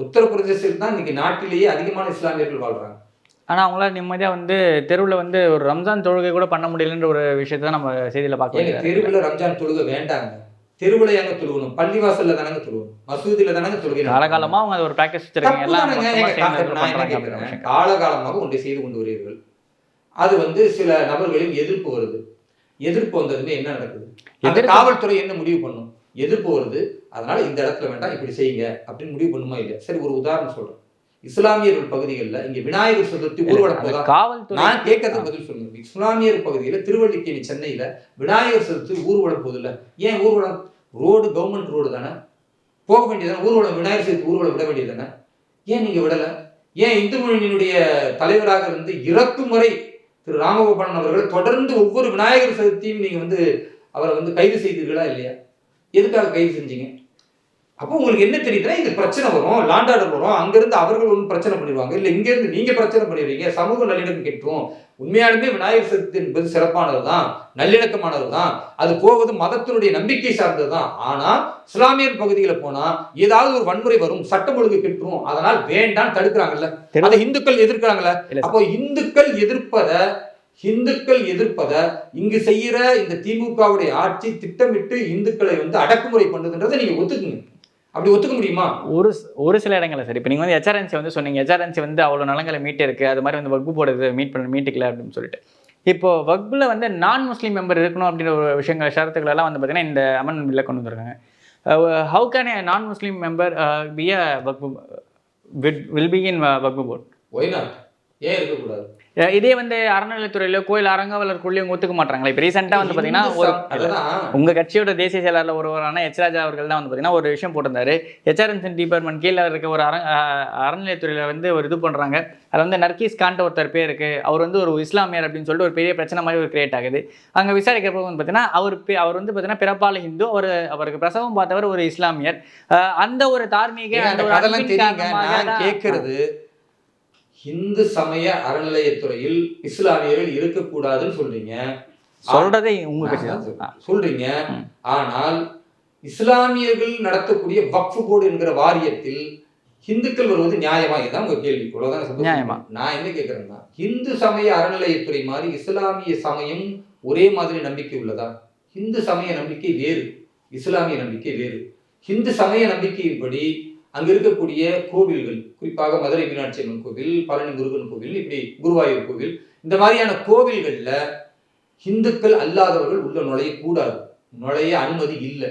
உத்தரப்பிரதேசத்தில் தான் இன்னைக்கு நாட்டிலேயே அதிகமான இஸ்லாமியர்கள் வாழ்றாங்க. ஆனா அவங்களால நிம்மதியா வந்து தெருவுல வந்து ஒரு ரம்ஜான் தொழுகை கூட பண்ண முடியலன்ற ஒரு விஷயத்தை தான் நம்ம செய்தியில பார்க்க ஏங்க வேண்டியதா இருக்குல்ல. தெருவுல ரம்ஜான் தொழுகை வேண்டாங்க. தெருவுல ஏங்க தொழுகணும்? பள்ளிவாசல்ல தானங்க தொழுகணும். மசூதியில தானங்க தொழுகை நடத்தணும். காலகாலமா அவங்க அது ஒரு பிராக்டிஸ் வச்சிருக்காங்க. தப்பு எல்லாம் தானங்க. மொத்தமா ஏங்க சேர்ந்து இப்ப நான் என்ன பண்றாங்க அப்படின்ற கேட்கிறேன், விஷயம். காலகாலமாக ஒன்றை செய்து கொண்டு வருகிறீர்கள். அது வந்து சில நபர்களின் எதிர்ப்பு வருது. எதிர்ப்பு வந்ததுமே என்ன நடக்குது? அந்த காவல்துறை என்ன முடிவு பண்ணும்? எதிர்ப்பு வருது, அதனால இந்த இடத்துல வேண்டாம் இப்படி செய்யுங்க அப்படின்னு முடிவு பண்ணுமா இல்லையா? சரி, ஒரு உதாரணம் சொல்றேன். இஸ்லாமியர்கள் பகுதிகளில் இங்க விநாயகர் சதுர்த்தி ஊர்வலம் போதா? காவல்துறை நான் கேட்கறதுக்கு பதில் சொல்லுங்க. இஸ்லாமியர் பகுதியில திருவல்லிக்கேணி சென்னையில விநாயகர் சதுர்த்தி ஊர்வலம் போதில்ல. ஏன் ஊர்வலம்? ரோடு கவர்மெண்ட் ரோடு தானே, போக வேண்டியதானே? ஊர்வலம் விநாயகர் சதுர்த்தி ஊர்வலம் விட வேண்டியதானே? ஏன் நீங்க விடல? ஏன் இந்து முன்னணியினுடைய தலைவராக இருந்து இறக்கும் வரை திரு ராமகோபாலன் அவர்கள் தொடர்ந்து ஒவ்வொரு விநாயகர் சதுர்த்தியும் நீங்க வந்து அவரை வந்து கைது செய்தீர்களா இல்லையா? எதுக்காக கைது செஞ்சீங்க? அப்போ உங்களுக்கு என்ன தெரியுதுன்னா, இது பிரச்சனை வரும், லாண்ட் ஆர்டர் வரும், அங்கிருந்து அவர்கள் ஒன்றும் பிரச்சனை பண்ணிடுவாங்க, இல்லை இங்கிருந்து நீங்க பிரச்சனை பண்ணிடுவீங்க, சமூக நல்லிணக்கம் கெட்டுரும். உண்மையாலுமே விநாயகர் சதுர்த்தி என்பது சிறப்பானது தான், நல்லிணக்கமானது தான், அது போவது மதத்தினுடைய நம்பிக்கை சார்ந்தது தான். ஆனா இஸ்லாமியர் பகுதியில போனா ஏதாவது ஒரு வன்முறை வரும், சட்டம் ஒழுங்கு கெட்டுரும், அதனால் வேண்டாம் தடுக்கிறாங்கல்ல. அதை இந்துக்கள் எதிர்க்கிறாங்கல்ல. அப்போ இந்துக்கள் எதிர்ப்பத இங்கு செய்யற இந்த திமுகவுடைய ஆட்சி திட்டமிட்டு இந்துக்களை வந்து அடக்குமுறை பண்ணுதுன்றதை நீங்க ஒத்துக்குங்க. அப்படி ஒத்துக்க முடியுமா? ஒரு சில இடங்கள்ல சரி. இப்போ நீங்க வந்து HRNC வந்து சொன்னீங்க, HRNC வந்து அவ்வளோ நலங்களை மீட்டு இருக்கு, அது மாதிரி வந்து வக்பு போடுறது மீட்டுக்கல அப்படின்னு சொல்லிட்டு. இப்போ வக்புல வந்து நான் முஸ்லீம் மெம்பர் இருக்கணும் அப்படின்ற ஒரு விஷயங்கள் ஷரத்துக்கள் எல்லாம் வந்து பார்த்தீங்கன்னா இந்த அமெண்ட்மெண்ட் பில்ல கொண்டு வந்திருக்காங்க. How can a non Muslim member be a Waqf will be in Waqf board? Why not? ஏன் இருக்கக்கூடாது? இதே வந்து அறநிலையத்துறையில கோயில் அறங்காவலருக்குள்ளேயும் ஒத்துக்க மாட்டாங்களா? இப்போ ரீசெண்டாக வந்து பார்த்தீங்கன்னா உங்க கட்சியோட தேசிய செயலாளர் ஒருவரான எச் ராஜா அவர்கள் தான் வந்து பார்த்தீங்கன்னா ஒரு விஷயம் போட்டிருந்தாரு. HRNC டிபார்ட்மெண்ட் கீழே இருக்க ஒரு அறநிலையத்துறையில வந்து ஒரு இது பண்றாங்க. அதில் வந்து நர்கீஸ் கான்ட் ஒருத்தர் பேர் இருக்கு, அவர் வந்து ஒரு இஸ்லாமியர் அப்படின்னு சொல்லிட்டு ஒரு பெரிய பிரச்சனை மாதிரி ஒரு கிரியேட் ஆகுது. அங்கே விசாரிக்கிறப்ப வந்து பார்த்தீங்கன்னா அவர் வந்து பார்த்தீங்கன்னா பிறப்பால ஹிந்து, அவருக்கு பிரசவம் பார்த்தவர் ஒரு இஸ்லாமியர். அந்த ஒரு தார்மீக கேட்கறது இந்து சமய அறநிலையத்துறையில் இஸ்லாமியர்கள் இருக்கக்கூடாதுன்னு சொல்றீங்க. சொல்றதே உங்க சொல்றீங்க. ஆனால் இஸ்லாமியர்கள் நடத்தக்கூடிய வக்ஃப் போர்டு என்கிற வாரியத்தில் இந்துக்கள் வருவது நியாயமா? இதுதான் உங்க கேள்வி. நியாயமா? நான் என்ன கேட்கிறேன்னா, இந்து சமய அறநிலையத்துறை மாதிரி இஸ்லாமிய சமயம் ஒரே மாதிரி நம்பிக்கை உள்ளதா? இந்து சமய நம்பிக்கை வேறு, இஸ்லாமிய நம்பிக்கை வேறு. இந்து சமய நம்பிக்கையின்படி அங்க இருக்கக்கூடிய கோவில்கள், குறிப்பாக மதுரை மீனாட்சி அம்மன் கோவில், பழனி முருகன் கோவில், இப்படி குருவாயூர் கோவில், இந்த மாதிரியான கோவில்கள்ல இந்துக்கள் அல்லாதவர்கள் உள்ள நுழைய கூடாது, நுழைய அனுமதி இல்லை.